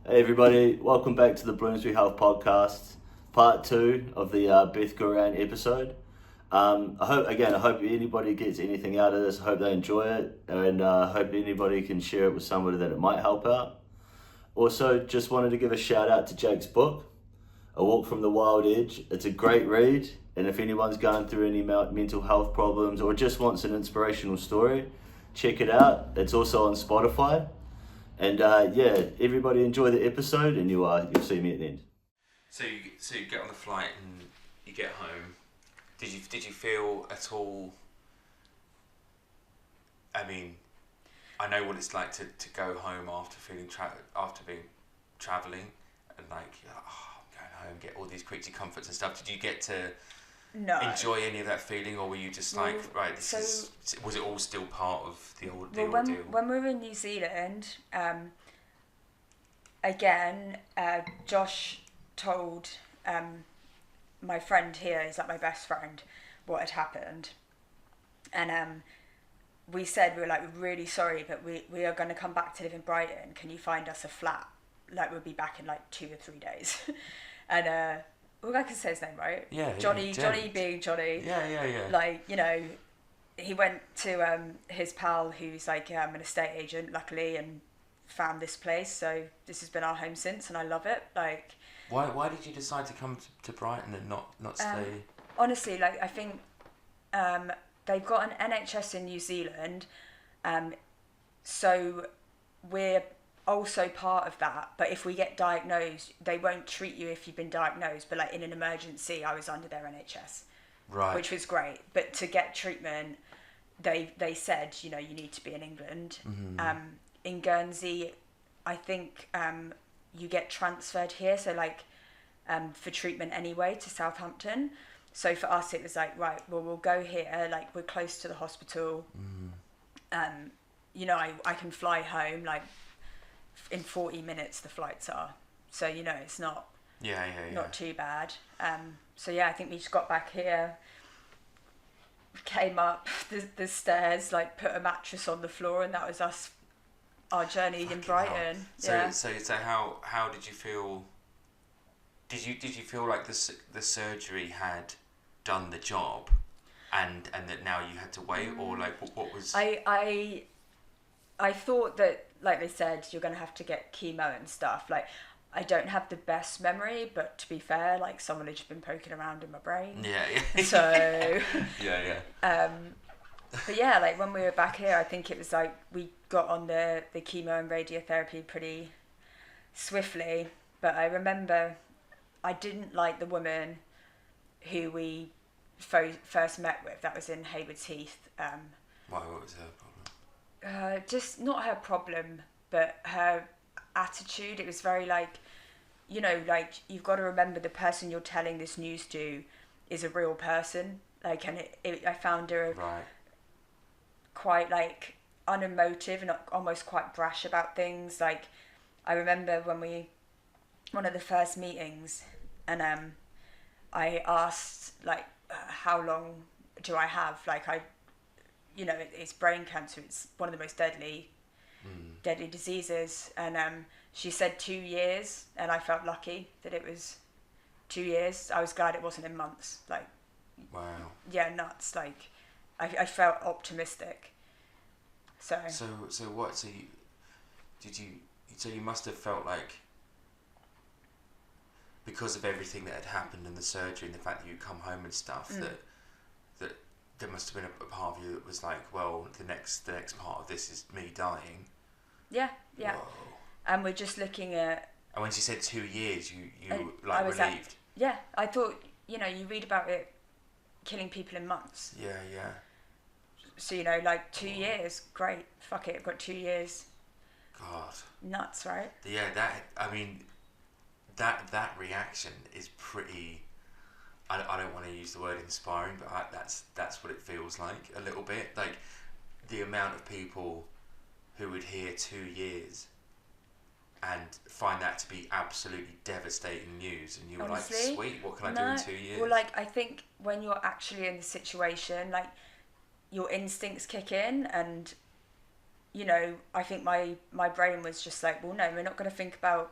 Hey everybody, welcome back to the Bloomsbury Health Podcast, part 2 of the Beth Gouarin episode. I hope anybody gets anything out of this. I hope they enjoy it, and I hope anybody can share it with somebody that it might help out. Also, just wanted to give a shout out to Jake's book, A Walk from the Wild Edge. It's a great read, and if anyone's going through any mental health problems or just wants an inspirational story, check it out. It's also on Spotify. And everybody enjoy the episode, and you'll see me at the end. So you get on the flight and you get home. Did you feel at all? I mean, I know what it's like to go home after after being traveling, and I'm going home, get all these creature comforts and stuff. Did you get to enjoy any of that feeling, or were you just was it all still part of the ordeal? When we were in New Zealand, Josh told my friend here, he's like my best friend, what had happened, and we said we were really sorry, but we are going to come back to live in Brighton. Can you find us a flat? We'll be back in 2 or 3 days, and I can say his name, right? Yeah. Johnny being Johnny. Yeah. He went to his pal who's an estate agent, luckily, and found this place. So this has been our home since, and I love it. Why did you decide to come to Brighton and not stay? Honestly, I think they've got an NHS in New Zealand, so we're also part of that. But if we get diagnosed, they won't treat you if you've been diagnosed, but in an emergency I was under their NHS, right, which was great. But to get treatment, they said you need to be in England. Mm-hmm. In Guernsey, I think you get transferred here, so for treatment anyway, to Southampton. So for us it was right, well, we'll go here, we're close to the hospital. I can fly home in 40 minutes the flights are, so it's not not too bad. I think we just got back here, came up the stairs, put a mattress on the floor, and that was our journey in Brighton. So how did you feel? Did you feel like the surgery had done the job, and that now you had to wait, or what was? I thought that, they said, you're going to have to get chemo and stuff. I don't have the best memory, but to be fair, someone had just been poking around in my brain. Yeah. So. yeah. But yeah, when we were back here, I think it was we got on the chemo and radiotherapy pretty swiftly. But I remember I didn't like the woman who we first met with. That was in Haywards Heath. Why? What was her problem? Just not her problem, but her attitude. It was very you've got to remember the person you're telling this news to is a real person. And I found her quite unemotive and almost quite brash about things. I remember one of the first meetings, and I asked how long do I have? It's brain cancer. It's one of the most deadly diseases, and she said 2 years, and I felt lucky that it was 2 years. I was glad it wasn't in months. Wow. Yeah, nuts. I felt optimistic. So what? So you must have felt because of everything that had happened and the surgery and the fact that you come home and stuff, that there must have been a part of you that was well, the next part of this is me dying. Yeah. Whoa. And we're just looking at. And when she said 2 years, you I was relieved. I thought you read about it killing people in months. Yeah. So 2 years, great. Fuck it, I've got 2 years. God. Nuts, right? Yeah, that reaction is pretty. I don't want to use the word inspiring, but that's what it feels like a little bit. The amount of people who would hear 2 years and find that to be absolutely devastating news, and you were Honestly, sweet, what can I do in 2 years? Well, I think when you're actually in the situation, your instincts kick in, and I think my brain was just well, no, we're not going to think about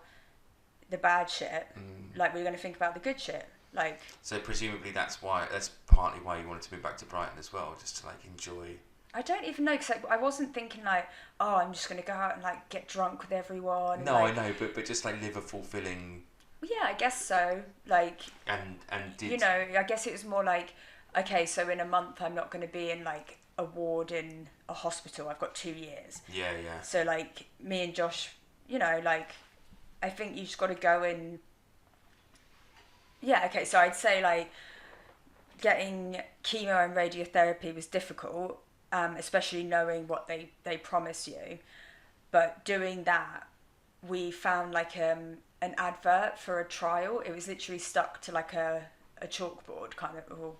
the bad shit, like we're going to think about the good shit. Like, so presumably that's partly why you wanted to move back to Brighton as well, just to like enjoy. I don't even know, because I wasn't thinking like, oh, I'm just going to go out and like get drunk with everyone. No, like, I know, but just like live a fulfilling. Yeah, I guess so. Like, and did you know, I guess it was more like, okay, so in a month I'm not going to be in like a ward in a hospital. I've got 2 years. Yeah. So like me and Josh, you know, like I think you just got to go in. Yeah, okay, so I'd say like getting chemo and radiotherapy was difficult, especially knowing what they promise you. But doing that, we found like an advert for a trial. It was literally stuck to like a chalkboard kind of, or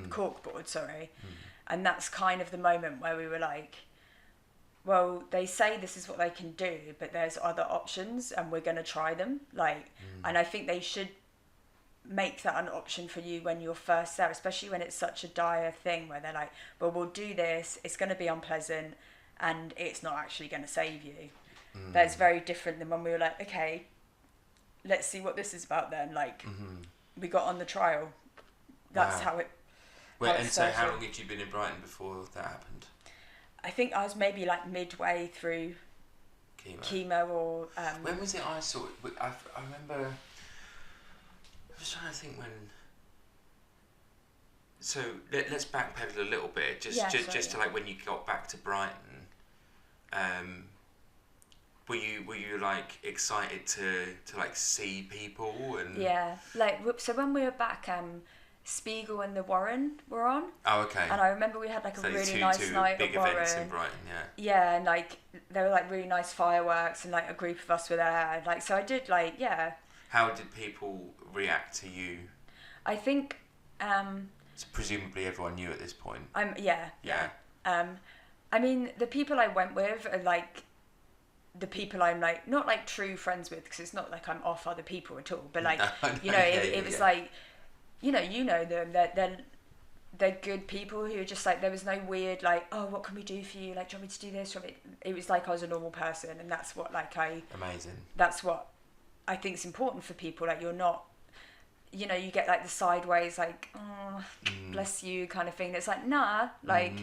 corkboard, sorry. And that's kind of the moment where we were like, well, they say this is what they can do, but there's other options and we're going to try them. Like, and I think they should make that an option for you when you're first there, especially when it's such a dire thing where they're like, well, we'll do this, it's going to be unpleasant and it's not actually going to save you. That's very different than when we were like, okay, let's see what this is about then. Like, we got on the trial. That's how it. Well, and so how long had you been in Brighton before that happened? I think I was maybe like midway through chemo or. When was it I saw it? I remember. I was trying to think when. So let's backpedal a little bit, just to like when you got back to Brighton. Were you like excited to like see people and? Yeah, like so when we were back, Spiegel and the Warren were on. Oh, okay. And I remember we had like a really nice night big at Warren. events in Brighton, yeah. Yeah, and like there were like really nice fireworks and like a group of us were there. Like so I did like How did people react to you? I think. So presumably everyone knew at this point. Yeah. I mean, the people I went with are like the people I'm like not like true friends with, because it's not like I'm off other people at all. But like it was like you know them. They're good people who are just like, there was no weird like, oh, what can we do for you? Like, do you want me to do this? It was like I was a normal person, and that's what amazing. That's what I think is important for people. Like, you're not. You know, you get like the sideways, like, oh, bless you kind of thing. It's like, nah, like,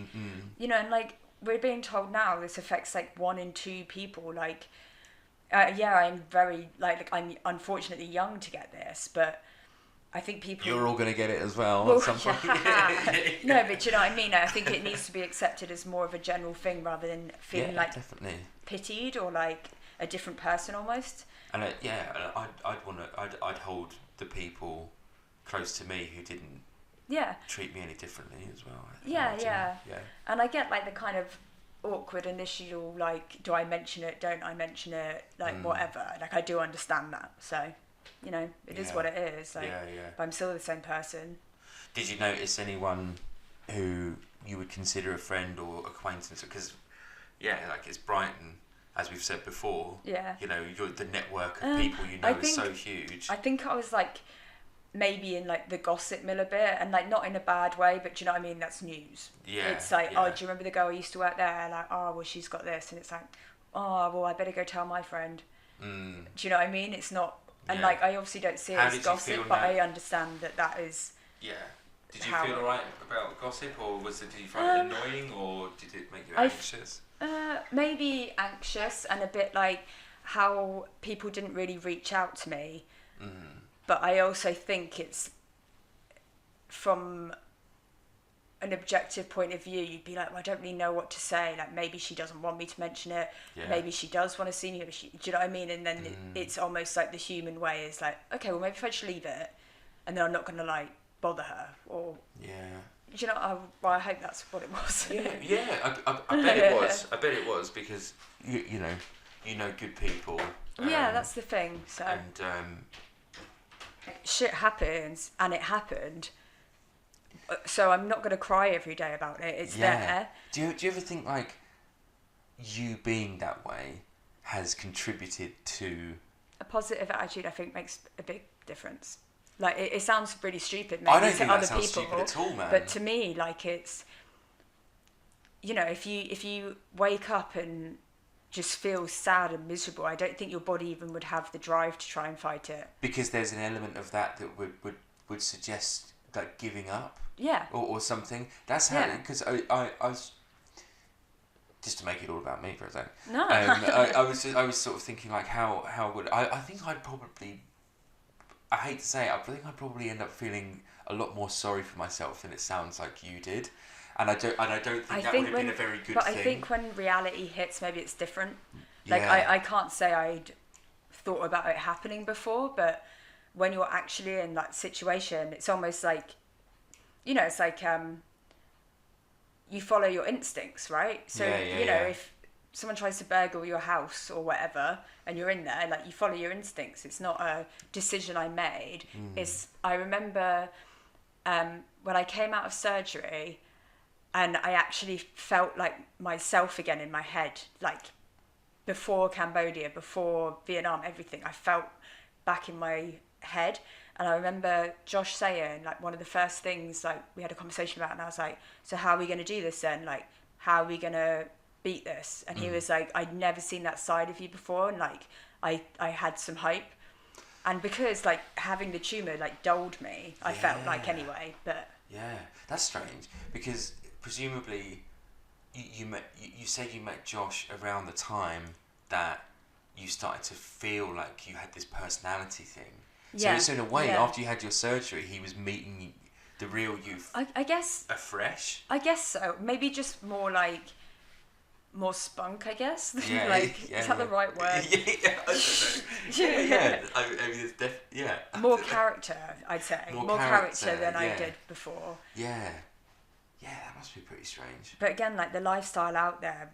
you know, and like we're being told now this affects like 1 in 2 people. Like, I'm very like I'm unfortunately young to get this, but I think people. You're all gonna get it as well at some point. No, but you know what I mean. I think it needs to be accepted as more of a general thing rather than feeling like definitely pitied or like a different person almost. And I'd hold the people close to me who didn't treat me any differently as well. Yeah. And I get like the kind of awkward initial like, do I mention it, don't I mention it, like whatever. Like I do understand that, so you know it is what it is. Like, but I'm still the same person. Did you notice anyone who you would consider a friend or acquaintance? Because like it's Brighton. As we've said before, you know, the network of people you know is so huge. I think I was like maybe in like the gossip mill a bit, and like not in a bad way, but do you know what I mean? That's news. Yeah. It's like, oh, do you remember the girl who used to work there? Like, oh, well, she's got this, and it's like, oh, well, I better go tell my friend. Do you know what I mean? It's not, and like I obviously don't see it as gossip, but I understand that is. Yeah. Did you feel alright about gossip, or did you find it annoying, or did it make you anxious? Maybe anxious, and a bit like how people didn't really reach out to me. But I also think it's from an objective point of view, you'd be like, well, I don't really know what to say. Like, maybe she doesn't want me to mention it. Maybe she does want to see me. Do you know what I mean? And then it's almost like the human way is like, okay, well, maybe if I just leave it, and then I'm not going to like bother her, or you know, I hope that's what it was. I bet it was. I bet it was, because you know good people. That's the thing. So and shit happens, and it happened. So I'm not going to cry every day about it. It's there. Do you ever think like you being that way has contributed to a positive attitude? I think makes a big difference. Like it sounds really stupid, maybe I don't to think other that sounds people, stupid at all, man. But to me, like it's, you know, if you wake up and just feel sad and miserable. I don't think your body even would have the drive to try and fight it. Because there's an element of that would suggest like giving up. Yeah. Or something. That's how, because I was, just to make it all about me for a second. No. I was sort of thinking like how would I think I'd probably, I hate to say it, I think I'd probably end up feeling a lot more sorry for myself than it sounds like you did, and I don't think that would have been a very good thing. But I think when reality hits, maybe it's different. Like I can't say I'd thought about it happening before, but when you're actually in that situation, it's almost like, you know, it's like you follow your instincts, right? So you know, if someone tries to burgle your house or whatever, and you're in there, like, you follow your instincts. It's not a decision I made. I remember when I came out of surgery, and I actually felt like myself again in my head, like before Cambodia, before Vietnam, everything. I felt back in my head. And I remember Josh saying, like, one of the first things, like, we had a conversation about, and I was like, so how are we going to do this then? Like, how are we going to beat this? And he was like, I'd never seen that side of you before, and like I had some hope. And because like having the tumour like dulled me, I felt like, anyway. But that's strange, because presumably you said you met Josh around the time that you started to feel like you had this personality thing. So in a way, after you had your surgery, he was meeting the real you. I guess afresh. I guess so. Maybe just more like more spunk, I guess. Is that the right word? I don't know. I mean, it's more character, I'd say. More character than I did before. Yeah, that must be pretty strange. But again, like the lifestyle out there,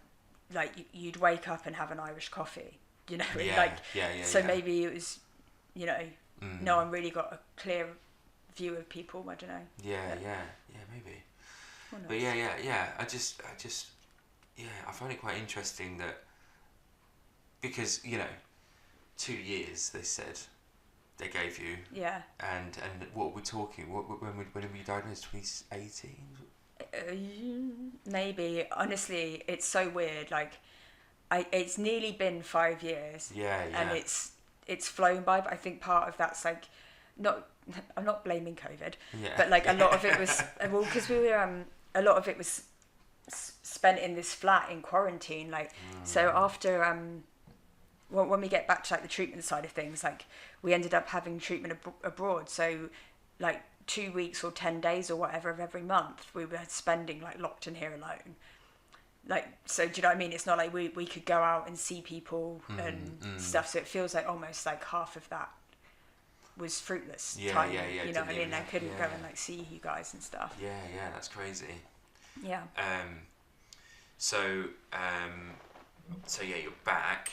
like you'd wake up and have an Irish coffee, you know, So maybe it was, you know, no one really got a clear view of people. I don't know. Yeah, maybe. But I just. Yeah, I find it quite interesting that, because, you know, 2 years they said they gave you. Yeah. And what we're talking, when were you diagnosed? 2018? Maybe. Honestly, it's so weird. Like, it's nearly been 5 years. Yeah. And it's flown by. But I think part of that's like, I'm not blaming COVID. Yeah. But like a lot of it was because we were a lot of it was spent in this flat in quarantine, like so after when we get back to like the treatment side of things, like we ended up having treatment abroad, so like 2 weeks or 10 days or whatever of every month we were spending like locked in here alone, like, so do you know what I mean? It's not like we could go out and see people and stuff, so it feels like almost like half of that was fruitless time. You know what I mean? I couldn't go and like see you guys and stuff. That's crazy. Yeah. So you're back.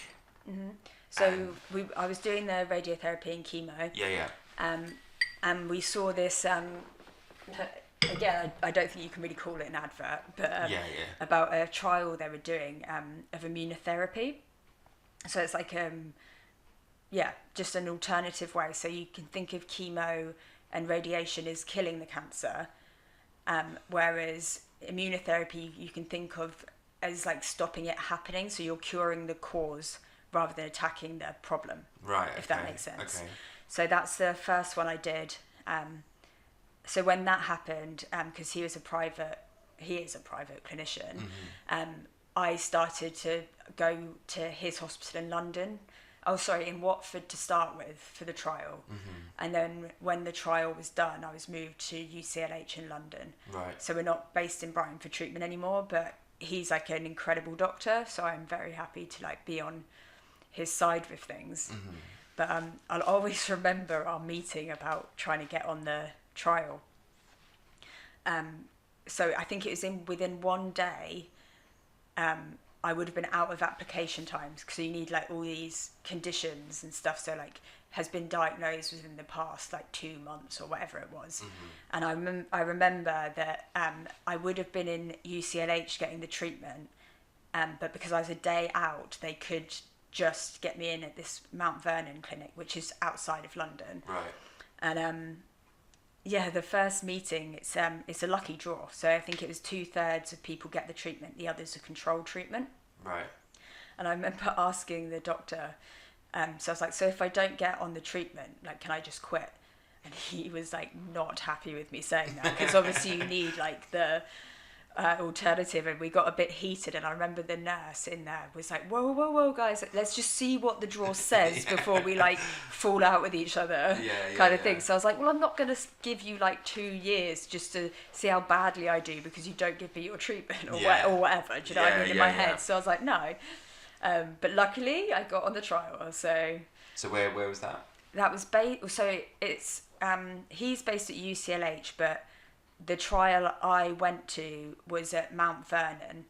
Mm-hmm. So I was doing the radiotherapy and chemo. And we saw this. Again, I don't think you can really call it an advert, but about a trial they were doing of immunotherapy. So it's like just an alternative way. So you can think of chemo and radiation as killing the cancer, whereas immunotherapy you can think of as like stopping it happening, so you're curing the cause rather than attacking the problem, right? If that makes sense. So that's the first one I did. So when that happened, because he is a private clinician, I started to go to his hospital in London. In Watford to start with for the trial. And then when the trial was done, I was moved to UCLH in London. Right. So we're not based in Brighton for treatment anymore, but he's like an incredible doctor, so I'm very happy to like be on his side with things. But I'll always remember our meeting about trying to get on the trial. So I think it was within 1 day, I would have been out of application times, because you need like all these conditions and stuff. So like has been diagnosed within the past like 2 months or whatever it was. And I remember that I would have been in UCLH getting the treatment, but because I was a day out, they could just get me in at this Mount Vernon clinic, which is outside of London. Right. And the first meeting, it's a lucky draw. So I think it was 2/3 of people get the treatment, the others are controlled treatment. Right. And I remember asking the doctor, so I was like, so if I don't get on the treatment, like, can I just quit? And he was like not happy with me saying that, because obviously you need like the alternative, and we got a bit heated, and I remember the nurse in there was like, whoa guys, let's just see what the drawer says before we like fall out with each other, kind of thing. So I was like, well, I'm not going to give you like 2 years just to see how badly I do because you don't give me your treatment or whatever, do you know what I mean, in my head. So I was like, no, but luckily I got on the trial. So where was that? That was so it's he's based at UCLH, but the trial I went to was at Mount Vernon,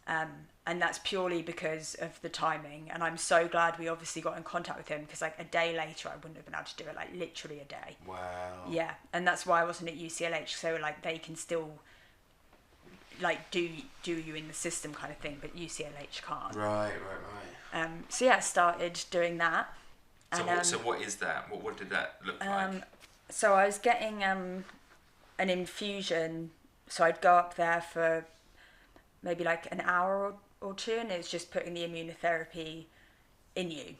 and that's purely because of the timing. And I'm so glad we obviously got in contact with him, because like a day later I wouldn't have been able to do it, like literally a day. Wow. Yeah, and that's why I wasn't at UCLH, so like they can still like do you in the system kind of thing, but UCLH can't. Right. So yeah, I started doing that. So what is that? What did that look like? So I was getting an infusion, so I'd go up there for maybe like an hour or two, and it's just putting the immunotherapy in you,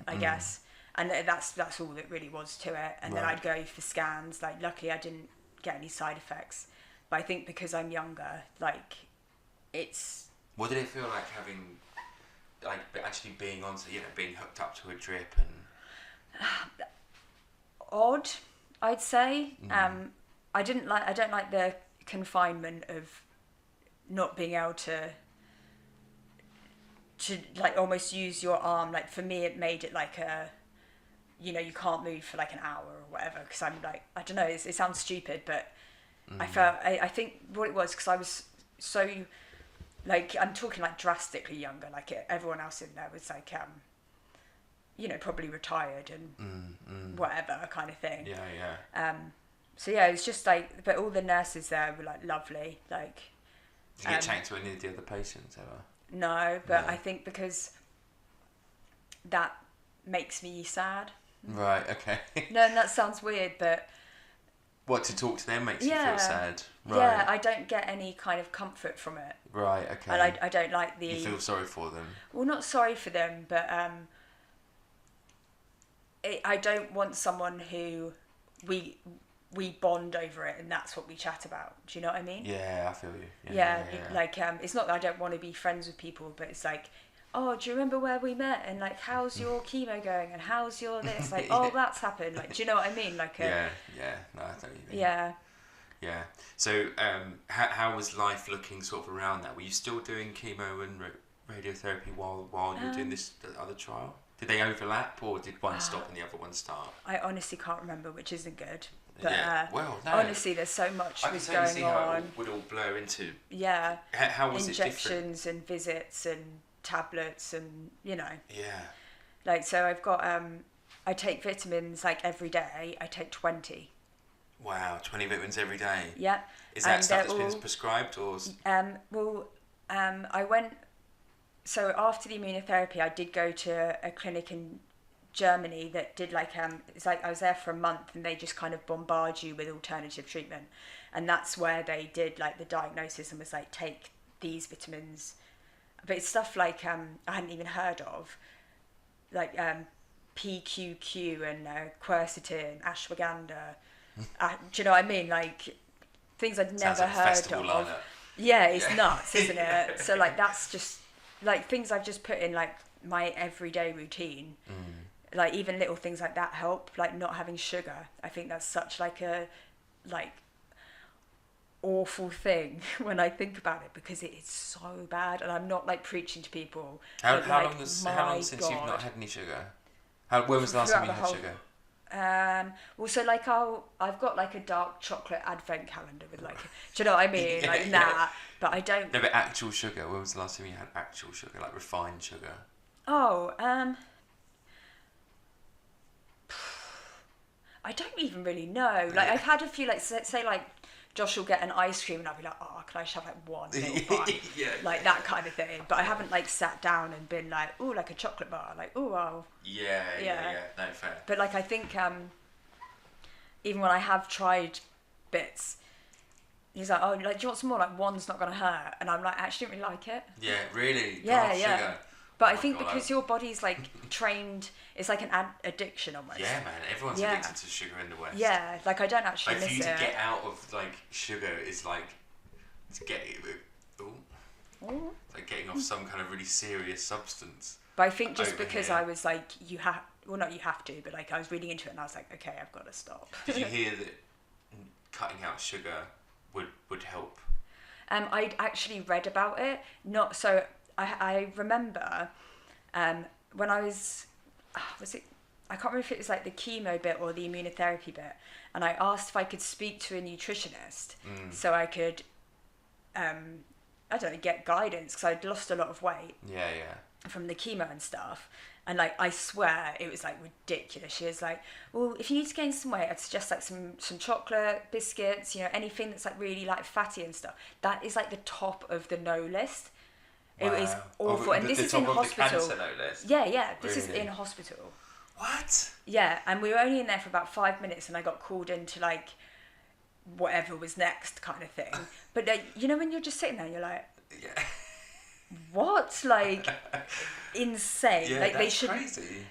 I guess. And that's all that really was to it. And then I'd go for scans. Like, luckily I didn't get any side effects, but I think because I'm younger, like, it's... What did it feel like having, like, actually being on, being hooked up to a drip and... Odd, I'd say. I don't like the confinement of not being able to like almost use your arm. Like, for me, it made it like you can't move for like an hour or whatever, because I'm like, I don't know, it sounds stupid, but I think what it was, because I was so, like, I'm talking like drastically younger, like everyone else in there was like probably retired and whatever kind of thing. So yeah, it was just like, but all the nurses there were like lovely. Like, did you get chatting to any of the other patients ever? No, but I think because that makes me sad. Right. Okay. No, and that sounds weird, but what, to talk to them makes you feel sad? Right. Yeah, I don't get any kind of comfort from it. Right. Okay. And I don't like the... You feel sorry for them? Well, not sorry for them, but I don't want someone who we bond over it and that's what we chat about. Do you know what I mean? Yeah, I feel you. Yeah. Like, it's not that I don't want to be friends with people, but it's like, oh, do you remember where we met? And like, how's your chemo going? And how's your this? Like, oh, that's happened. Like, do you know what I mean? Like, no, I don't even. Yeah. So, how was life looking sort of around that? Were you still doing chemo and radiotherapy while you were doing the other trial? Did they overlap, or did one stop and the other one start? I honestly can't remember, which isn't good. But no. Honestly, there's so much was going see on. How it would all blur into. Yeah. How was injections and visits and tablets and Yeah. Like, so I've got I take vitamins like every day. I take 20. Wow, 20 vitamins every day. Yeah. Is that stuff that's been prescribed, or? I went. So after the immunotherapy, I did go to a clinic in Germany that did like it's like I was there for a month, and they just kind of bombard you with alternative treatment, and that's where they did like the diagnosis and was like, take these vitamins, but it's stuff like I hadn't even heard of, like PQQ and quercetin, ashwagandha. Do you know what I mean? Like, things I'd never heard of. Lineup. Yeah, it's nuts, isn't it? So like, that's just like things I've just put in like my everyday routine. Like, even little things like that help, like not having sugar. I think that's such like a awful thing when I think about it, because it is so bad, and I'm not like preaching to people. How long since you've not had any sugar? When was the last time you had sugar? Well, so like I've got like a dark chocolate advent calendar with like, do you know what I mean? But I don't. No, but actual sugar. When was the last time you had actual sugar, like refined sugar? Oh, I don't even really know. Like, I've had a few, like, say like Josh will get an ice cream and I'll be like, oh, can I just have like one little bite? Like that kind of thing. But I haven't like sat down and been like, oh, like a chocolate bar. Like, oh, wow. Yeah. No, fair. But like, I think even when I have tried bits, he's like, oh, like, do you want some more? Like, one's not going to hurt. And I'm like, I actually didn't really like it. Yeah, really? Yeah, Sugar. But I think because your body's like trained, it's like an addiction almost. Yeah, man. Everyone's addicted to sugar in the West. Yeah, like I don't actually like miss for you it. to get out of like sugar is like to get like getting off some kind of really serious substance. But I think just because here. I was like, not you have to, but like I was really into it and I was like, okay, I've got to stop. Did you hear that cutting out sugar would help? I'd actually read about it. Not so. I remember when I was it? I can't remember if it was like the chemo bit or the immunotherapy bit, and I asked if I could speak to a nutritionist so I could, I don't know, get guidance because I'd lost a lot of weight. Yeah. From the chemo and stuff. And like I swear it was like ridiculous. She was like, well, if you need to gain some weight, I'd suggest like some chocolate, biscuits, you know, anything that's like really like fatty and stuff. That is like the top of the no list. Wow. It was awful. And this is in hospital. The cancer no list? Yeah. This is in hospital. What? Yeah, and we were only in there for about 5 minutes and I got called into like whatever was next kind of thing. But like, you know when you're just sitting there and you're like, yeah. What? Like insane. Yeah, like that's they should crazy.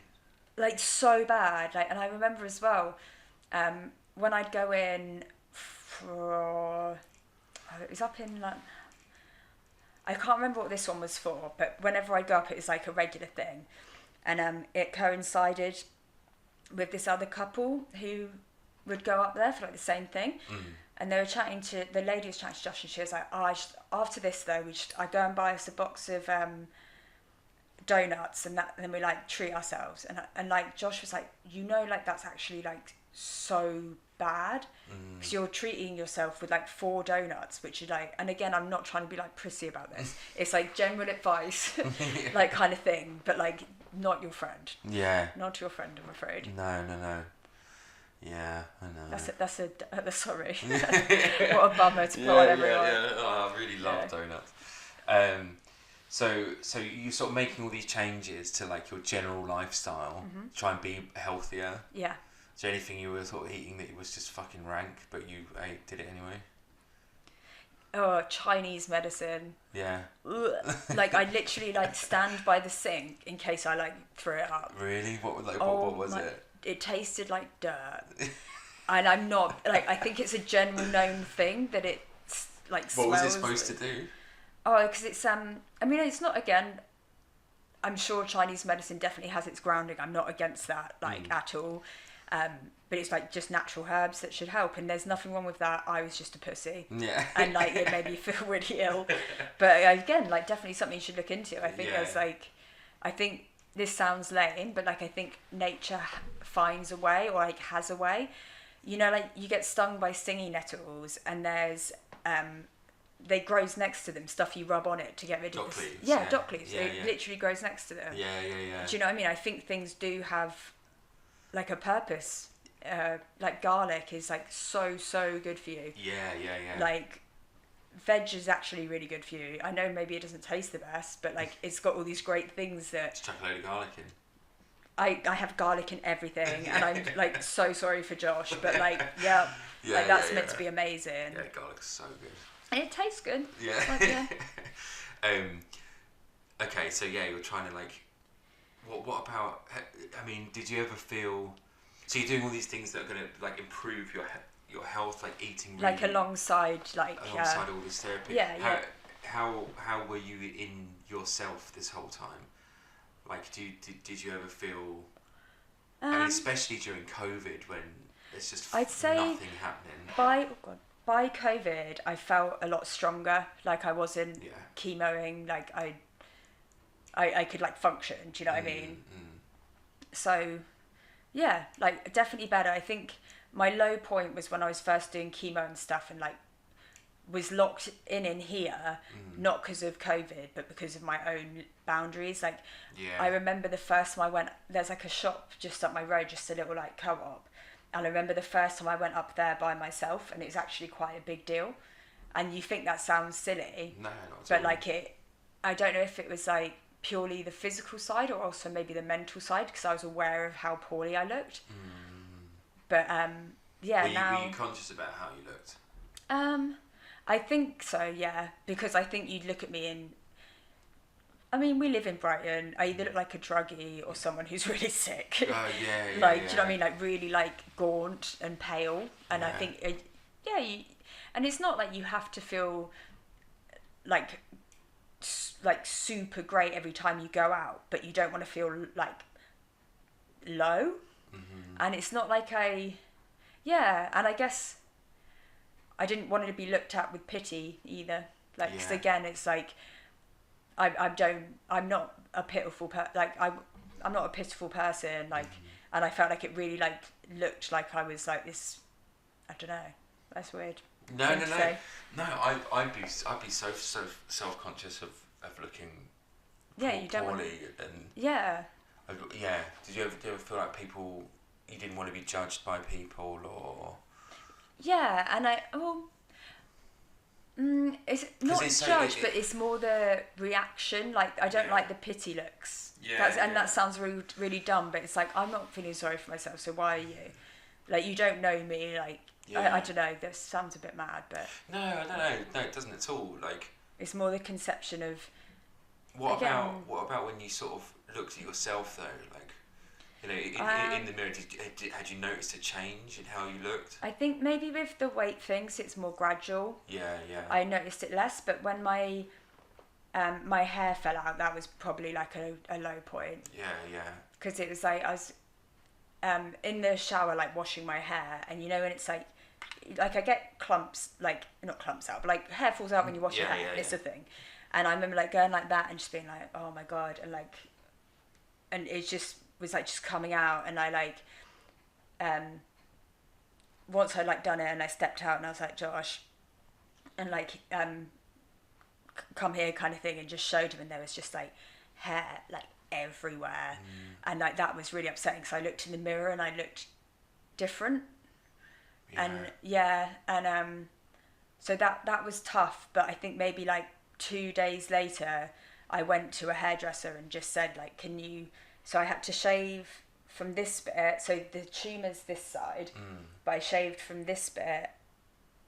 Like so bad. Like, and I remember as well, when I'd go in for it was up in like I can't remember what this one was for, but whenever I go up it was like a regular thing. And it coincided with this other couple who would go up there for like the same thing. And they were chatting to, the lady was chatting to Josh and she was like, after this though, I go and buy us a box of donuts and then we like treat ourselves. And like Josh was like, you know, like that's actually like so bad because you're treating yourself with like 4 donuts, which is like, and again, I'm not trying to be like prissy about this. It's like general advice, like kind of thing, but like not your friend. Yeah. Not your friend, I'm afraid. No. Yeah, I know. That's sorry. What a bummer to put on everyone. Yeah. Oh, I really love donuts. So you sort of making all these changes to like your general lifestyle, try and be healthier. Yeah. Is there anything you were sort of eating that was just fucking rank, but you did it anyway? Oh, Chinese medicine. Yeah. Ugh. Like I literally like stand by the sink in case I like throw it up. Really? What was it? It tasted like dirt. And I'm not like, I think it's a general known thing that it's like smells. What was it supposed to do? Oh, because it's I mean it's not, again, I'm sure Chinese medicine definitely has its grounding. I'm not against that like at all. But it's like just natural herbs that should help, and there's nothing wrong with that. I was just a pussy. Yeah. And like it made me feel really ill. But again, like definitely something you should look into. I think there's like, I think this sounds lame, but like I think nature finds a way, or like has a way. You know, like you get stung by stinging nettles, and there's they grows next to them, stuff you rub on it to get rid of the... Yeah, dock leaves. It literally grows next to them. Yeah. Do you know what I mean? I think things do have like a purpose. Like garlic is like so good for you. Yeah. Like veg is actually really good for you. I know maybe it doesn't taste the best, but like it's got all these great things that... Just chuck a load of garlic in. I have garlic in everything, and I'm like so sorry for Josh, but like that's meant to be amazing. Yeah, garlic's so good. And it tastes good. Yeah. Like, okay, so yeah, you're trying to like, what about? I mean, did you ever feel? So you're doing all these things that are going to like improve your health, like eating. Really, like alongside all this therapy. Yeah. How were you in yourself this whole time? Like, did you ever feel? I mean, especially during COVID when there's just nothing happening. By COVID, I felt a lot stronger. Like I wasn't chemoing. Like I could like function. Do you know what I mean? So, yeah, like definitely better. I think my low point was when I was first doing chemo and stuff, and like was locked in here, not because of COVID, but because of my own boundaries. Like, I remember the first time I went, there's like a shop just up my road, just a little like co-op. And I remember the first time I went up there by myself, and it's actually quite a big deal. And you think that sounds silly. No, not at all. But like I don't know if it was like purely the physical side or also maybe the mental side, because I was aware of how poorly I looked. But were you conscious about how you looked? I think so, yeah, because I think you'd look at me and I mean, we live in Brighton. I either look like a druggie or someone who's really sick. Oh, yeah, Like, yeah. do you know what I mean? Like, really, like, gaunt and pale. And I think, and it's not like you have to feel like super great every time you go out, but you don't want to feel like low. And it's not like and I guess I didn't want to be looked at with pity either. Like, 'cause again, it's like, I'm not a pitiful I'm not a pitiful person, like, and I felt like it really like looked like I was like this, I don't know, that's weird. No. I'd be so self-conscious of looking you don't want poorly and Did you ever feel like you didn't want to be judged by people, or? Yeah, and it's not judged, but it's more the reaction. Like, I don't like the pity looks. That sounds really, really dumb, but it's like, I'm not feeling sorry for myself, so why are you? Like, you don't know me, like, I don't know, this sounds a bit mad, but... No, I don't know. No, it doesn't at all. Like... It's more the conception of... What about when you sort of looked at yourself, though? Like, you know, in the mirror, had you noticed a change in how you looked? I think maybe with the weight things, it's more gradual. Yeah. I noticed it less, but when my hair fell out, that was probably like a low point. Yeah. Because it was like, I was in the shower, like, washing my hair, and you know, when it's like I get clumps, like, not clumps out, but like hair falls out when you wash your hair, it's a thing. And I remember like going like that and just being like, oh my God, and like, and it just was like just coming out, and I like, once I'd like done it and I stepped out and I was like, Josh, and like, come here kind of thing, and just showed him, and there was just like hair like everywhere. And like that was really upsetting, because I looked in the mirror and I looked different. And so that was tough, but I think maybe like 2 days later I went to a hairdresser and just said like, so I had to shave from this bit, so the tumour's this side, but I shaved from this bit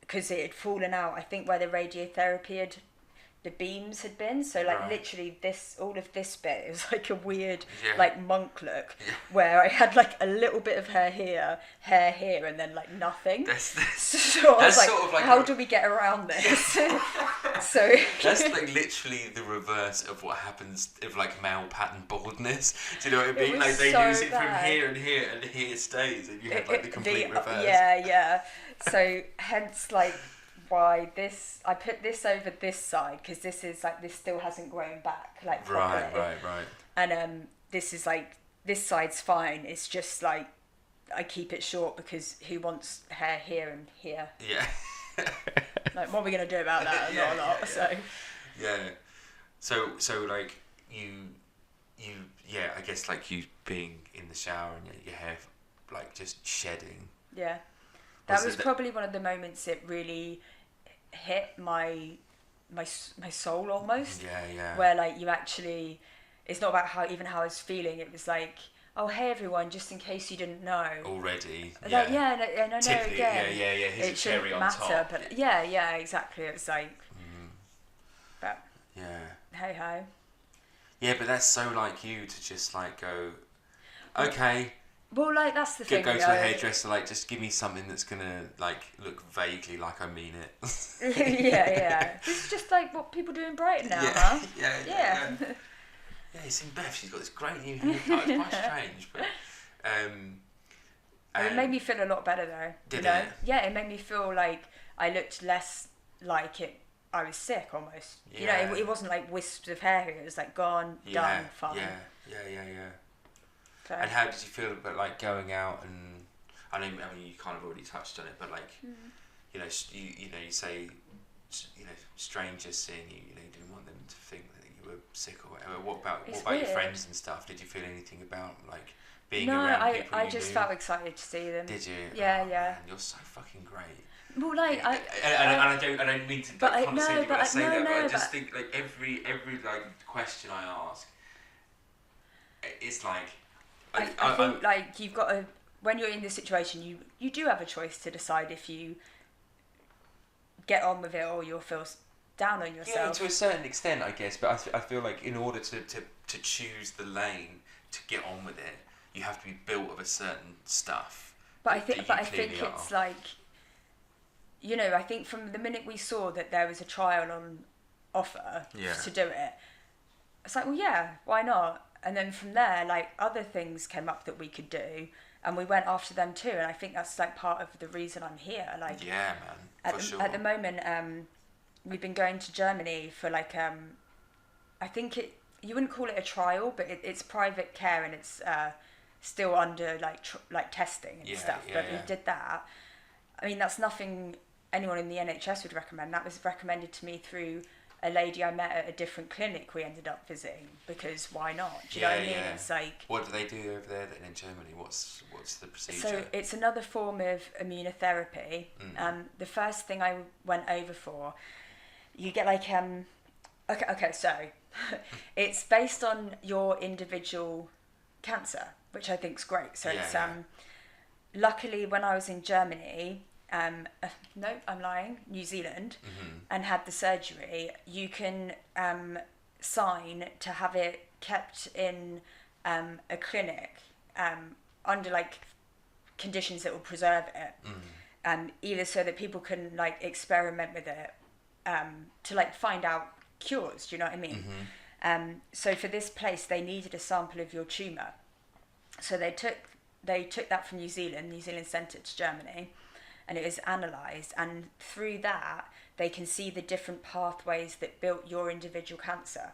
because it had fallen out, I think, where the radiotherapy the beams had been, so like literally all of this bit, it was like a weird like monk look, where I had like a little bit of hair here, and then like nothing. So I was like, sort of like how do we get around this? So that's like literally the reverse of what happens if like male pattern baldness. Do you know what I mean? Like they lose it from here and here, and here stays, and you have like the complete reverse. Yeah. So hence like why I put this over this side, because this is like, this still hasn't grown back like properly. Right. And this is like, this side's fine, it's just like I keep it short because who wants hair here and here? Yeah. Like, what are we gonna do about that? Not a lot. So like you I guess like you being in the shower and your hair like just shedding. Yeah. That was probably one of the moments it really hit my soul almost. Yeah. Where like you actually, it's not about how I was feeling. It was like, oh hey everyone, just in case you didn't know. Already. Like, and I know Typically, again. Yeah. Here's it a cherry shouldn't on matter, top. but yeah, exactly. It's like, but hey ho. Yeah, but that's so like you to just like go, okay. Well, like, that's the thing. Go to a hairdresser, like, just give me something that's gonna like look vaguely like I mean it. Yeah. This is just like what people do in Brighton now, huh? Yeah. Yeah, you've seen Beth. She's got this great new haircut. It's quite strange, but it made me feel a lot better though. Did it? Yeah, it made me feel like I looked less like I was sick almost. Yeah. You know, it wasn't like wisps of hair here. It was like gone, done, fine. Yeah. So. And how did you feel about like going out and I mean you kind of already touched on it, but like you know you say strangers seeing you, you didn't want them to think that you were sick or whatever. What about your friends and stuff? Did you feel anything about like being around people? I just felt excited to see them. Did you? Yeah. Man, you're so fucking great. Well, like I don't mean to condescend you when I say that, but I just think like every like question I ask, it's like. I think like you've got to, when you're in this situation, you do have a choice to decide if you get on with it or you'll feel down on yourself. Yeah, to a certain extent, I guess. But I feel like in order to choose the lane to get on with it, you have to be built of a certain stuff. But I think it's like, you know, I think from the minute we saw that there was a trial on offer to do it, it's like, well, yeah, why not? And then from there, like, other things came up that we could do, and we went after them too. And I think that's like part of the reason I'm here. Like, yeah, man, sure. At the moment, we've been going to Germany for like, I think you wouldn't call it a trial, but it's private care, and it's still under like testing and stuff. But we did that. I mean, that's nothing anyone in the NHS would recommend. That was recommended to me through a lady I met at a different clinic we ended up visiting, because why not? Do you know what I mean? It's like, what do they do over there then in Germany? What's the procedure? So it's another form of immunotherapy. The first thing I went over for, you get like okay, so it's based on your individual cancer, which I think is great. So it's luckily when I was in Germany, no, I'm lying, New Zealand, and had the surgery, you can sign to have it kept in a clinic under like conditions that will preserve it, either so that people can like experiment with it to like find out cures. Do you know what I mean? So for this place, they needed a sample of your tumour, so they took that from New Zealand sent it to Germany, and it was analysed, and through that they can see the different pathways that built your individual cancer.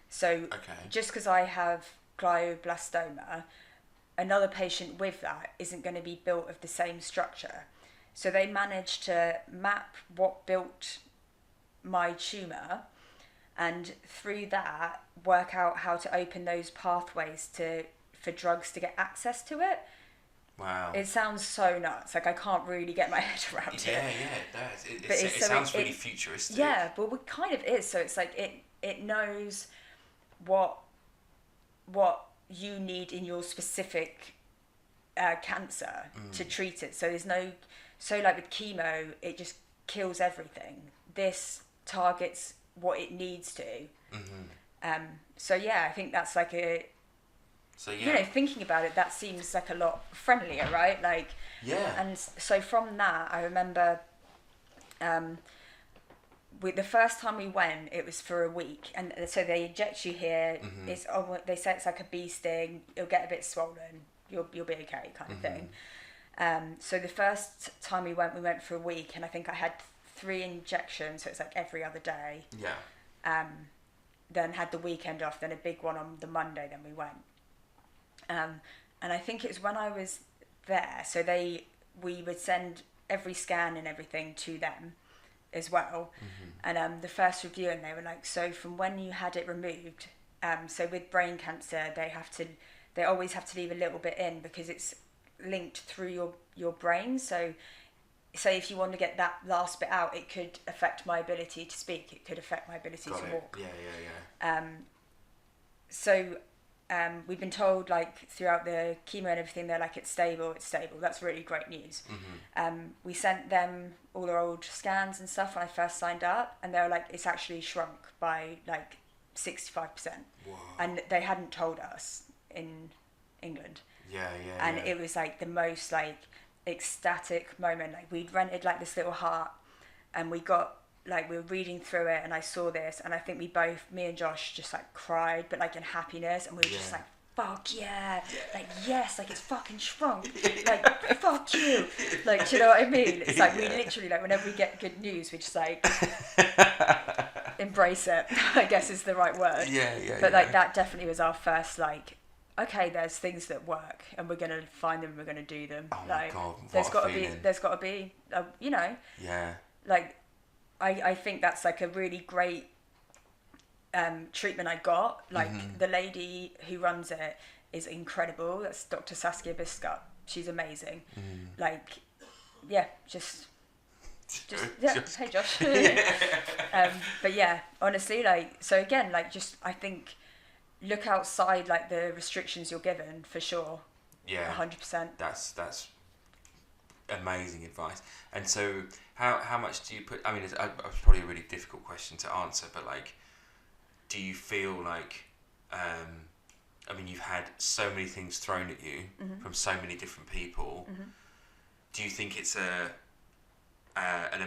So just because I have glioblastoma, another patient with that isn't going to be built of the same structure. So they managed to map what built my tumour, and through that work out how to open those pathways for drugs to get access to it. Wow. It sounds so nuts. Like, I can't really get my head around it. Yeah, it does. It sounds really futuristic. Yeah, but it kind of is. So it's like it knows what you need in your specific cancer to treat it. So like with chemo, it just kills everything. This targets what it needs to. So yeah, I think that's like you know, thinking about it, that seems like a lot friendlier, right? Like, and so from that, I remember the first time we went, it was for a week, and so they inject you here. They say it's like a bee sting. You'll get a bit swollen. You'll be okay, kind of thing. So the first time we went for a week, and I think I had 3 injections, so it's like every other day. Then had the weekend off, then a big one on the Monday, then we went. And I think it was when I was there, so we would send every scan and everything to them as well. And the first review, and they were like, so from when you had it removed, so with brain cancer, they always have to leave a little bit in, because it's linked through your brain. So if you want to get that last bit out, it could affect my ability to speak. It could affect my ability to walk. So we've been told, like, throughout the chemo and everything, they're like, it's stable. That's really great news. We sent them all our old scans and stuff when I first signed up, and they were like, it's actually shrunk by like 65%. And they hadn't told us in England. And it was like the most like ecstatic moment. Like, we'd rented like this little hut, and we were reading through it, and I saw this, and I think me and Josh just like cried, but like in happiness, and we were just like, fuck yeah, like, yes, like, it's fucking shrunk, like, fuck you, like, do you know what I mean? It's like, we literally, like, whenever we get good news, we just like embrace it, I guess is the right word. But like, that definitely was our first, like, okay, there's things that work, and we're gonna find them, and we're gonna do them. Oh like, my God, there's got to be, you know, like, I think that's like a really great treatment I got. Like, the lady who runs it is incredible. That's Dr. Saskia Biscup. She's amazing. Like, yeah, just hey Josh. But yeah, honestly, like, so again, like, just, I think, look outside like the restrictions you're given, for sure. 100%. That's amazing advice. And so, how much do you put? I mean, it's probably a really difficult question to answer, but like, do you feel like, I mean, you've had so many things thrown at you from so many different people. Do you think it's an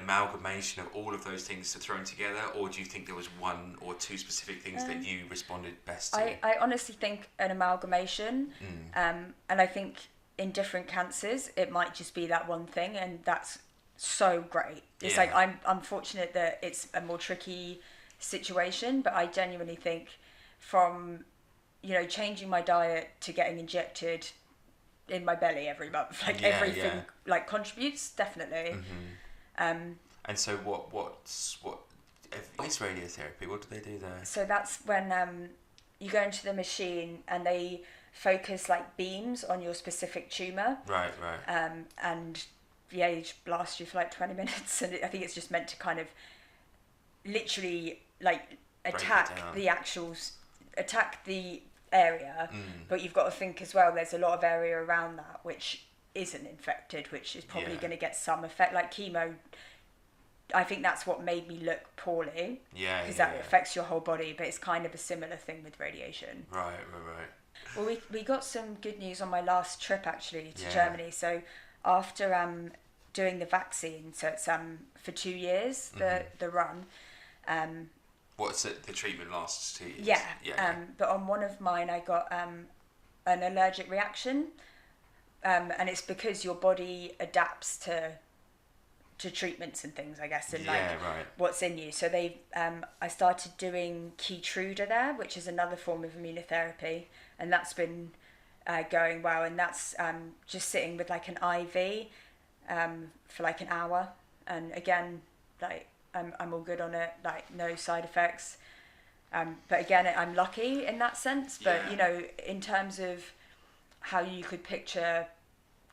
amalgamation of all of those things thrown together, or do you think there was one or two specific things that you responded best to? I honestly think an amalgamation, and I think in different cancers it might just be that one thing, and that's so great. It's like I'm fortunate that it's a more tricky situation, but I genuinely think from changing my diet to getting injected in my belly every month, like everything like contributes definitely. And so what is radiotherapy? What do they do there? So that's when you go into the machine and they focus like beams on your specific tumour. Right. And they just blast you for like 20 minutes, and I think it's just meant to kind of literally like attack the area, but you've got to think as well, there's a lot of area around that which isn't infected, which is probably going to get some effect. Like chemo, I think that's what made me look poorly, because that affects your whole body, but it's kind of a similar thing with radiation. Right. Well, we got some good news on my last trip actually to Germany. So after doing the vaccine, so it's for 2 years the run. What's it? The treatment lasts 2 years. Yeah. But on one of mine, I got an allergic reaction, and it's because your body adapts to treatments and things, I guess, and what's in you. So I started doing Keytruda there, which is another form of immunotherapy, and that's been going well. And that's just sitting with like an IV for like an hour, and again, like I'm all good on it, like no side effects. But again, I'm lucky in that sense. But in terms of how you could picture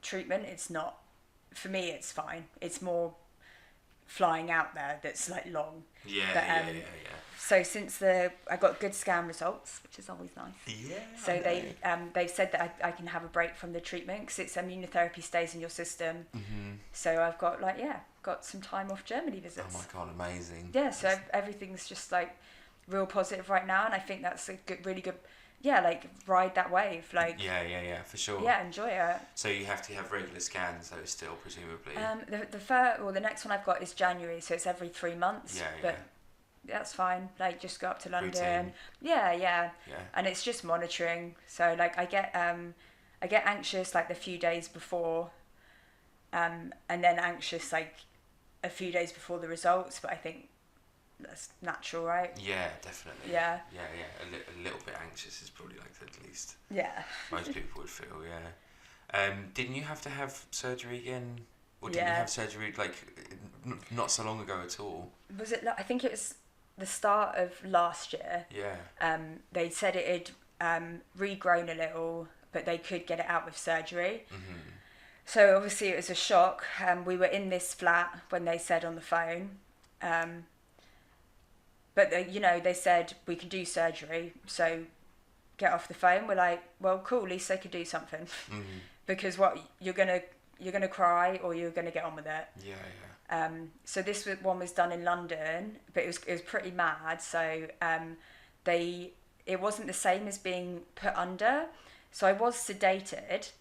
treatment, it's not. For me, it's fine. It's more flying out there that's like long. Yeah. So since I got good scan results, which is always nice. Yeah. So they've said that I can have a break from the treatment because it's immunotherapy stays in your system. So I've got got some time off Germany visits. Oh my god, amazing. Yeah. So everything's just like real positive right now, and I think that's a really good. Yeah, like ride that wave, like. Yeah, for sure. Yeah, enjoy it. So you have to have regular scans, though, still presumably. The next one I've got is January, so it's every 3 months. But that's fine. Like, just go up to London. Routine. Yeah. And it's just monitoring. So like, I get anxious like the few days before, and then anxious like a few days before the results. But I think that's natural, right? Yeah, definitely. Yeah. A little bit anxious is probably like at least. Yeah. Most people would feel, Didn't you have to have surgery again? Or didn't you have surgery like not so long ago at all? Was it? I think it was the start of last year. Yeah. They said it had regrown a little, but they could get it out with surgery. So obviously it was a shock. We were in this flat when they said on the phone. But they said we can do surgery, so get off the phone. We're like, well, cool. At least they could do something, because what you're gonna cry or you're gonna get on with it. Yeah. So this one was done in London, but it was pretty mad. So it wasn't the same as being put under. So I was sedated,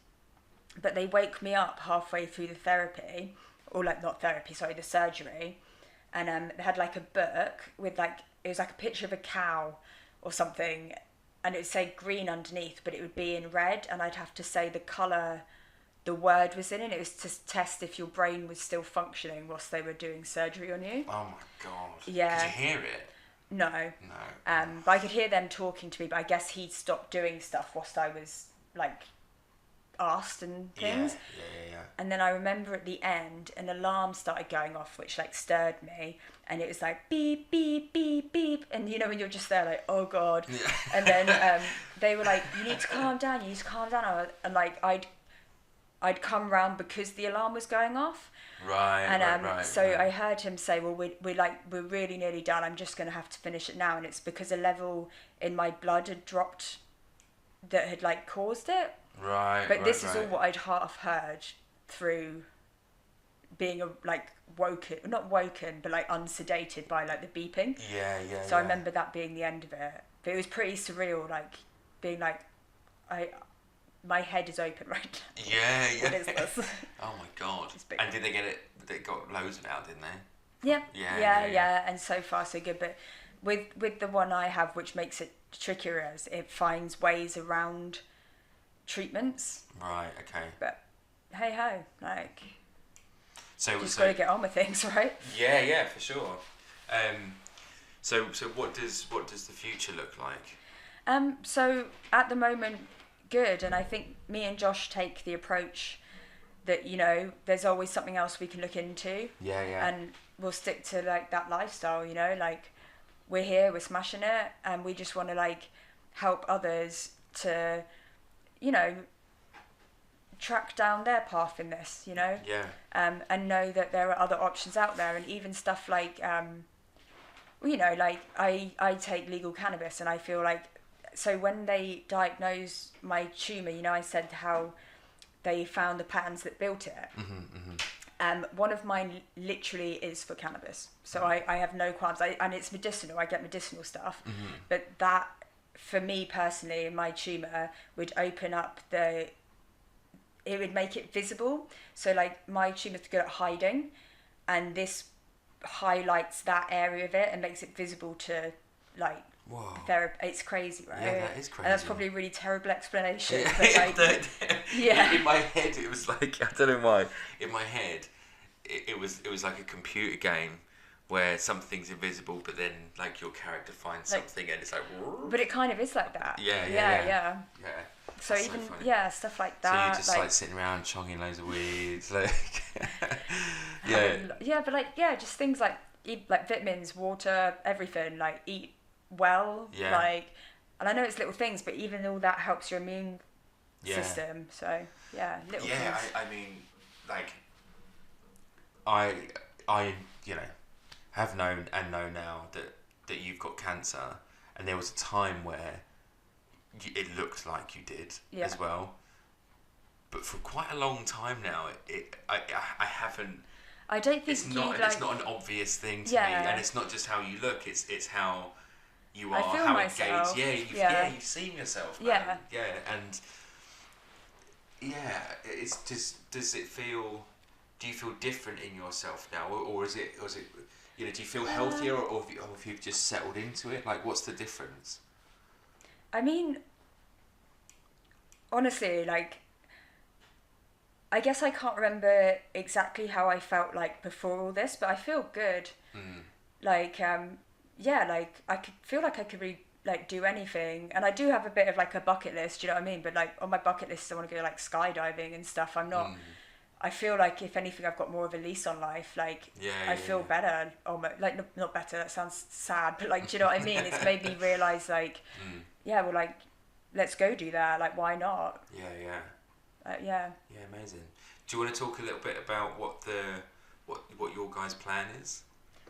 but they woke me up halfway through the therapy, or like not therapy, sorry, the surgery. And they had like a book with like, it was like a picture of a cow or something, and it would say green underneath, but it would be in red, and I'd have to say the colour the word was in, and it was to test if your brain was still functioning whilst they were doing surgery on you. Oh my god. Yeah. Could you hear it? No. But I could hear them talking to me, but I guess he'd stopped doing stuff whilst I was like asked and things. Yeah. And then I remember at the end an alarm started going off, which like stirred me, and it was like beep beep beep beep, and when you're just there like, oh god. Yeah. And then they were like, you need to calm down, and like I'd come round because the alarm was going off. Right. So I heard him say, well, we're really nearly done, I'm just going to have to finish it now, and it's because a level in my blood had dropped that had like caused it. Right. But this is all what I'd half heard through being not woken, but like unsedated by like the beeping. So I remember that being the end of it. But it was pretty surreal, like being like, my head is open right now. Yeah. What is this? Oh my god! And did they get it? They got loads of it out, didn't they? Yeah. And so far so good. But with the one I have, which makes it trickier, is it finds ways around treatments. Right. Okay. But hey ho, like. So just got to get on with things, right? Yeah, for sure. So what does the future look like? So at the moment, good, and I think me and Josh take the approach that, you know, there's always something else we can look into. Yeah. And we'll stick to like that lifestyle, you know, like we're here, we're smashing it, and we just want to like help others to, you know, track down their path in this, you know. And know that there are other options out there, and even stuff like you know, like I take legal cannabis, and I feel like, so when they diagnosed my tumour, you know, I said how they found the patterns that built it. One of mine literally is for cannabis, so I have no qualms, and it's medicinal, I get medicinal stuff, but that for me personally, my tumour would open up it would make it visible. So like my tumour's good at hiding, and this highlights that area of it and makes it visible to like therapy. It's crazy, right? Yeah, that is crazy. And that's probably a really terrible explanation. Yeah. But like, In my head, it was like, I don't know why. In my head, it was like a computer game where something's invisible, but then like your character finds something, and it's like. But it kind of is like that. Yeah. So That's even so stuff like that. So you're just like sitting around chonging loads of weeds, like. Just things like eat like vitamins, water, everything. Like eat well. Like, and I know it's little things, but even all that helps your immune system. So little things. I mean, like, I you know, have known and know now that you've got cancer, and there was a time where it looked like you did as well, but for quite a long time now, I haven't. I don't think it's not an obvious thing to me, and it's not just how you look. It's how you are, I feel how myself. engaged. You've seen yourself. Man. And it's just. Does it feel? Do you feel different in yourself now, or is it? You know, do you feel healthier, or have you just settled into it? Like, what's the difference? I mean, honestly, like, I guess I can't remember exactly how I felt like before all this, but I feel good. Like, like I could feel like I could really like do anything, and I do have a bit of like a bucket list. Do you know what I mean? But like on my bucket list, I want to go like skydiving and stuff. I'm not. I feel like if anything, I've got more of a lease on life. Like I feel better. Almost like not better. That sounds sad, but like, do you know what I mean? It's made me realise like, well, like, let's go do that. Like, why not? Yeah, amazing. Do you want to talk a little bit about what your guys' plan is?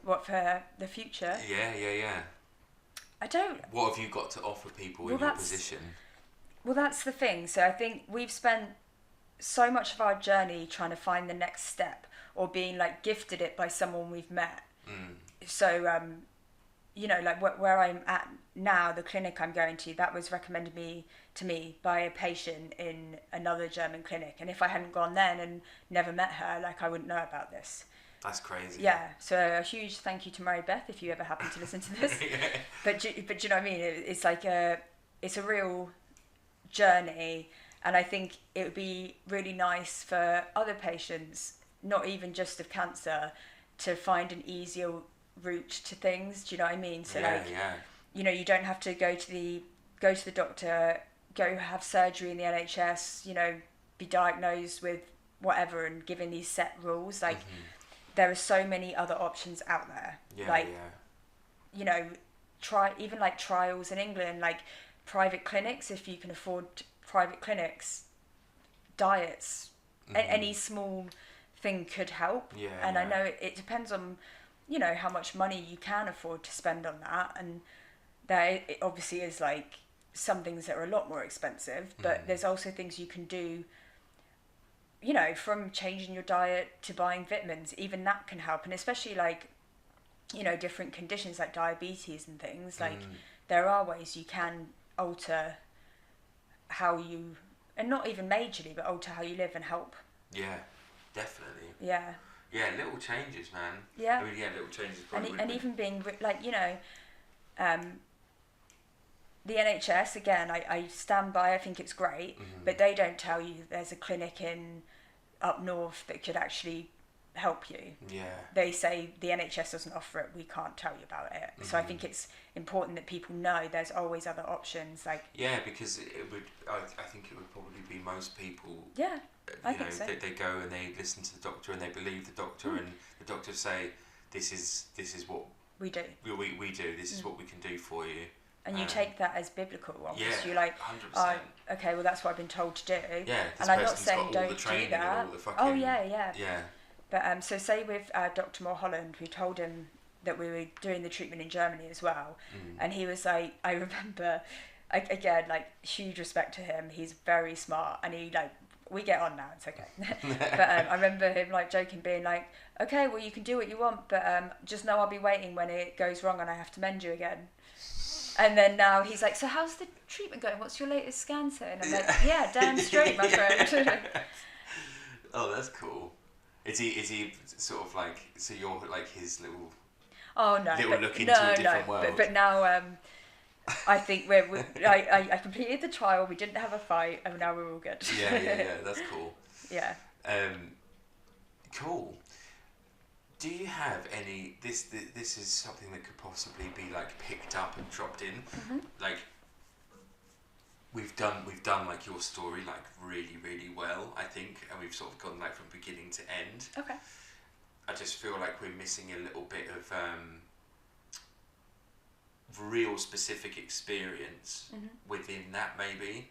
What for the future? Yeah. I don't. What have you got to offer people in your position? Well, that's the thing. So I think we've spent so much of our journey trying to find the next step, or being like gifted it by someone we've met. So you know, like where I'm at now, the clinic I'm going to, that was recommended to me by a patient in another German clinic, and if I hadn't gone then and never met her, like, I wouldn't know about this. That's crazy. Yeah, so a huge thank you to Mary Beth if you ever happen to listen to this. But do you know what I mean? It's like it's a real journey, and I think it would be really nice for other patients, not even just of cancer, to find an easier route to things. Do you know what I mean? So you know, you don't have to go to the doctor, go have surgery in the NHS, you know, be diagnosed with whatever and given these set rules. Like, there are so many other options out there. You know, try even like trials in England, like private clinics, if you can afford private clinics, diets, any small thing could help. I know it depends on, you know, how much money you can afford to spend on that, and there it obviously is like some things that are a lot more expensive, but there's also things you can do, you know, from changing your diet to buying vitamins, even that can help. And especially like, you know, different conditions like diabetes and things, like there are ways you can alter how you, and not even majorly, but alter how you live and help. Yeah, definitely. Yeah. Yeah, little changes, man. Yeah. I mean, yeah, little changes. Probably And even being like, you know, the NHS, again, I stand by, I think it's great, but they don't tell you there's a clinic up north that could actually help you. Yeah. They say the NHS doesn't offer it, we can't tell you about it. So I think it's important that people know there's always other options. Like, yeah, because it would, I think it would probably be most people. Yeah, I think so. They go and they listen to the doctor and they believe the doctor, and the doctor say, this is what we do. We do. This is what we can do for you. And you take that as biblical, almost. Yeah, You're like, 100%. Okay, well that's what I've been told to do. Yeah, and I'm not saying don't do that. Oh yeah. Yeah. But so say with Dr. Mulholland, we told him that we were doing the treatment in Germany as well, and he was like, I remember, again, like huge respect to him. He's very smart, and he like, we get on now, it's okay. But I remember him like joking, being like, okay, well you can do what you want, but just know I'll be waiting when it goes wrong and I have to mend you again. And then now he's like, so how's the treatment going? What's your latest scan saying? I'm like, yeah, damn straight, my friend. Oh, that's cool. Is he sort of like, so you're like his little... Oh no, little look into a different world. But now I think I completed the trial. We didn't have a fight, and now we're all good. Yeah. That's cool. Yeah. Cool. Do you have any? This is something that could possibly be like picked up and dropped in. Like we've done like your story like really, really well, I think, and we've sort of gone like from beginning to end. Okay. I just feel like we're missing a little bit of real specific experience within that, maybe.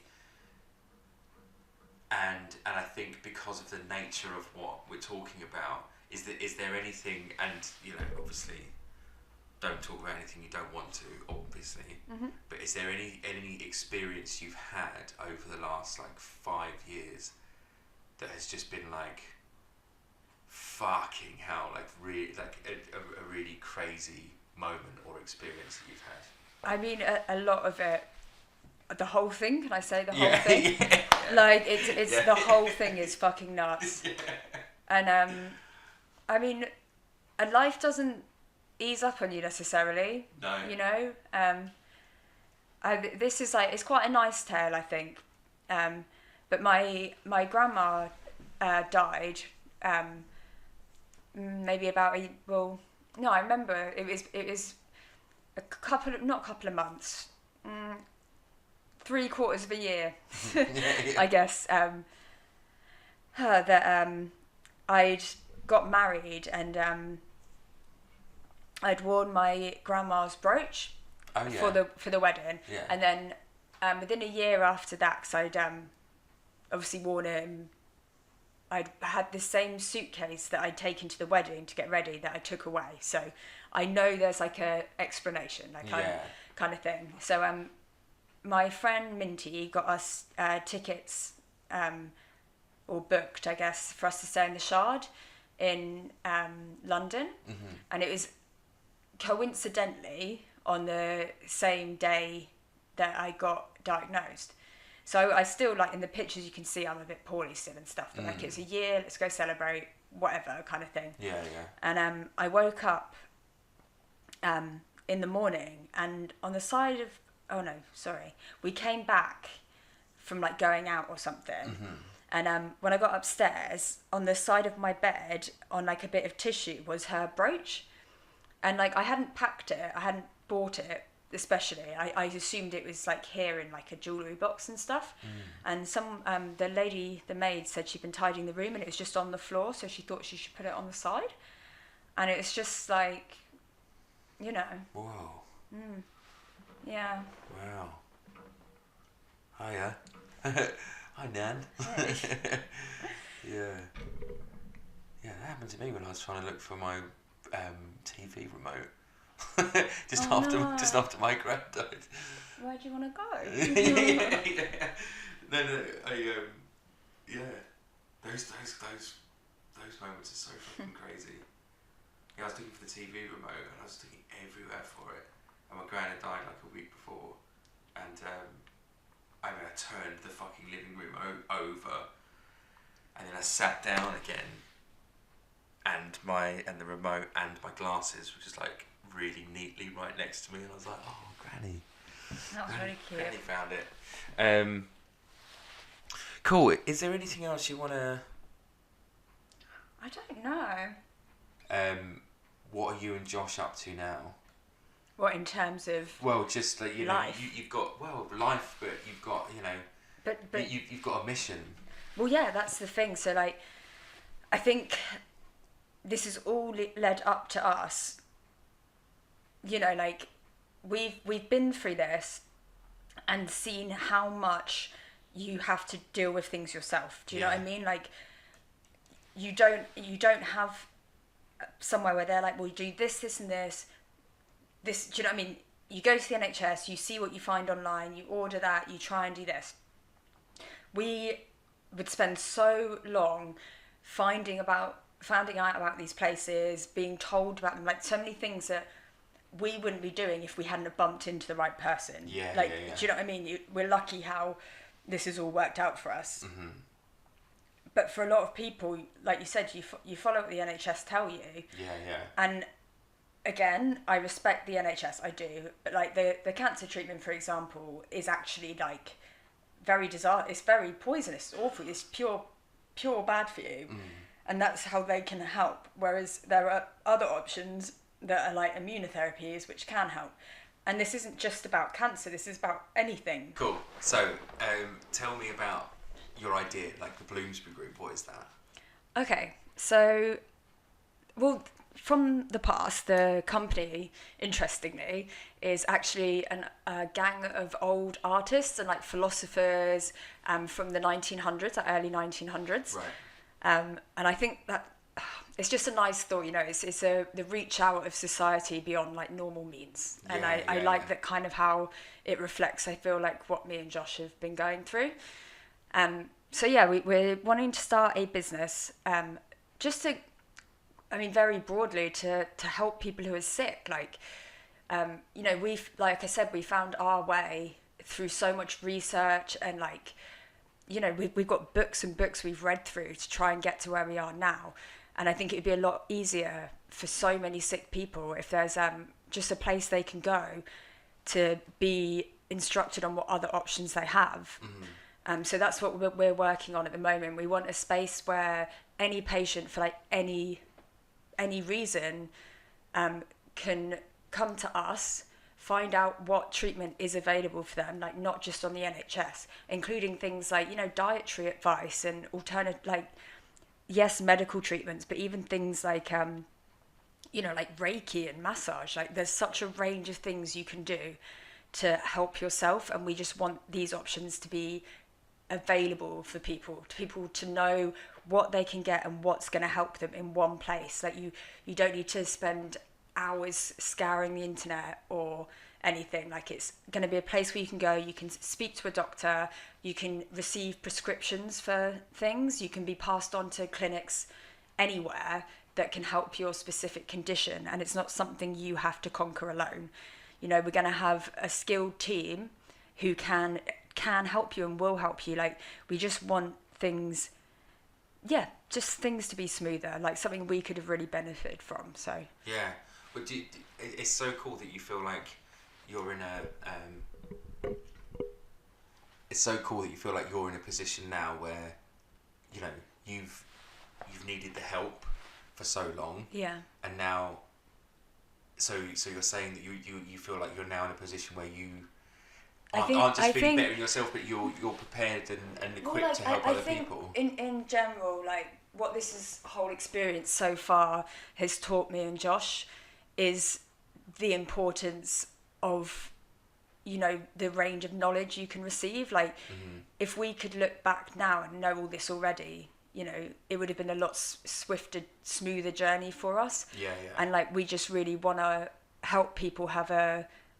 And I think because of the nature of what we're talking about, is there anything, and you know, obviously don't talk about anything you don't want to, obviously, but is there any experience you've had over the last like 5 years that has just been like, fucking hell, like really, like a really crazy moment or experience that you've had? I mean, a lot of it, the whole thing, can I say the whole thing? Yeah. Like, it's the whole thing is fucking nuts. Yeah. And, I mean, and life doesn't ease up on you necessarily. No. You know? This is like, it's quite a nice tale, I think. But my grandma died, maybe about I remember it was not a couple of months, 3/4 of a year, I guess, that I'd got married and I'd worn my grandma's brooch for the wedding, and then within a year after that, because I'd obviously worn it, I'd had the same suitcase that I'd taken to the wedding to get ready that I took away. So I know there's like a explanation, like kind of thing. So my friend Minty got us tickets, or booked, I guess, for us to stay in the Shard in London, and it was coincidentally on the same day that I got diagnosed. So I still, like, in the pictures you can see I'm a bit poorly still and stuff, but like, it's a year, let's go celebrate, whatever kind of thing. Yeah. And I woke up in the morning, and on the side of, we came back from like going out or something, and when I got upstairs, on the side of my bed, on like a bit of tissue, was her brooch. And like, I hadn't packed it, I hadn't bought it, especially. I assumed it was like here in like a jewellery box and stuff. And the maid said she'd been tidying the room and it was just on the floor, so she thought she should put it on the side. And it was just like, you know. Whoa. Yeah. Wow. Hiya. Hi, Nan. Hey. Yeah, that happened to me when I was trying to look for my TV remote. just after my grand died. Where do you want to go? No, Those moments are so fucking crazy. Yeah, I was looking for the TV remote and I was looking everywhere for it. And my gran had died like a week before, and I turned the fucking living room over, and then I sat down again, and the remote and my glasses were just like really neatly right next to me, and I was like, oh, Granny. That was really cute. Granny found it. Cool. Is there anything else you want to... I don't know. What are you and Josh up to now? What, in terms of... Well, just like, you know, life? you've got, well, life, but you've got, you know... But you've got a mission. Well, yeah, that's the thing. So, like, I think this has all led up to us. You know, like, we've been through this and seen how much you have to deal with things yourself. Do you know what I mean? Like, you don't have somewhere where they're like, well, you do this, this, and this. This, do you know what I mean? You go to the NHS, you see what you find online, you order that, you try and do this. We would spend so long finding out about these places, being told about them, like so many things that we wouldn't be doing if we hadn't have bumped into the right person. Do you know what I mean? We're lucky how this has all worked out for us. Mm-hmm. But for a lot of people, like you said, you follow what the NHS tell you. Yeah. And again, I respect the NHS, I do. But like the cancer treatment, for example, is actually like very it's very poisonous, awful. It's pure bad for you. Mm. And that's how they can help. Whereas there are other options that are like immunotherapies, which can help. And this isn't just about cancer, this is about anything. Cool. So tell me about your idea, like the Bloomsbury Group. What is that? Okay, so, well, from the past, the company, interestingly, is actually a gang of old artists and like philosophers from the 1900s, the early 1900s. Right. And I think that it's just a nice thought, you know, it's the reach out of society beyond like normal means. And I like that kind of how it reflects, I feel like, what me and Josh have been going through. So yeah, we're wanting to start a business, just to, I mean, very broadly to help people who are sick. Like, you know, like I said, we found our way through so much research and like, you know, we've got books and books we've read through to try and get to where we are now. And I think it'd be a lot easier for so many sick people if there's just a place they can go to be instructed on what other options they have. Mm-hmm. So that's what we're working on at the moment. We want a space where any patient for like any reason can come to us, find out what treatment is available for them, like not just on the NHS, including things like, you know, dietary advice and alternate, like, yes, medical treatments, but even things like, you know, like Reiki and massage. Like, there's such a range of things you can do to help yourself, and we just want these options to be available for people to know what they can get and what's going to help them in one place. Like, you don't need to spend hours scouring the internet or anything. Like, it's going to be a place where you can go, you can speak to a doctor, you can receive prescriptions for things, you can be passed on to clinics anywhere that can help your specific condition, and it's not something you have to conquer alone. You know, we're going to have a skilled team who can help you and will help you. Like, we just want things, just things to be smoother, like something we could have really benefited from. So yeah, but it's so cool that you feel like you're in a it's so cool that you feel like you're in a position now where, you know, you've needed the help for so long, and now so you're saying that you feel like you're now in a position where you aren't just feeling better in yourself, but you're prepared and equipped to help other people. In general, like, what this whole experience so far has taught me and Josh is the importance of, you know, the range of knowledge you can receive. Like, if we could look back now and know all this already, you know, it would have been a lot swifter, smoother journey for us. And like, we just really want to help people have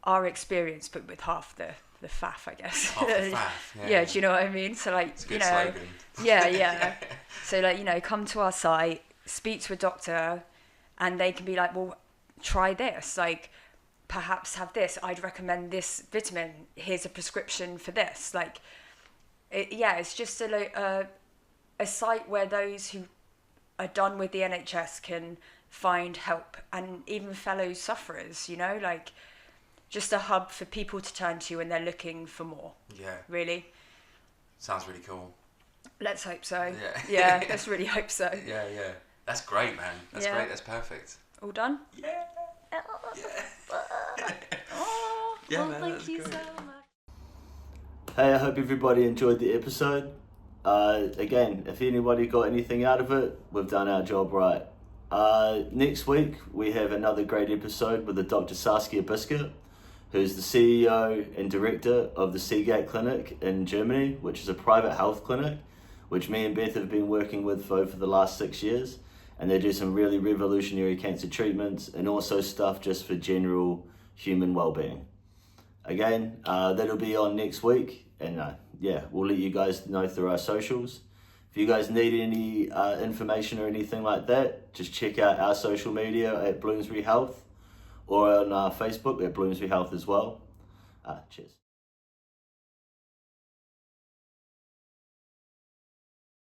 our experience, but with half the the faff, I guess. Half the faff, Yeah, do you know what I mean? So like, it's a good slogan. Yeah. So like, come to our site, speak to a doctor, and they can be like, well, try this. Like, perhaps have this. I'd recommend this vitamin. Here's a prescription for this. Like, it's just a site where those who are done with the NHS can find help, and even fellow sufferers, like just a hub for people to turn to when they're looking for more. Yeah. Really. Sounds really cool. Let's hope so. Yeah. Let's really hope so. Yeah. That's great, man. That's great. That's perfect. All done? Yeah. Oh, Yeah, well, man, thank you great. so much. Hey, I hope everybody enjoyed the episode. Again, if anybody got anything out of it, we've done our job right. Next week, we have another great episode with Dr. Saskia Biscuit, who's the CEO and director of the Seagate Clinic in Germany, which is a private health clinic, which me and Beth have been working with for over the last 6 years. And they do some really revolutionary cancer treatments and also stuff just for general human well-being. Again, that'll be on next week. And we'll let you guys know through our socials. If you guys need any information or anything like that, just check out our social media at Bloomsbury Health or on Facebook at Bloomsbury Health as well. Cheers.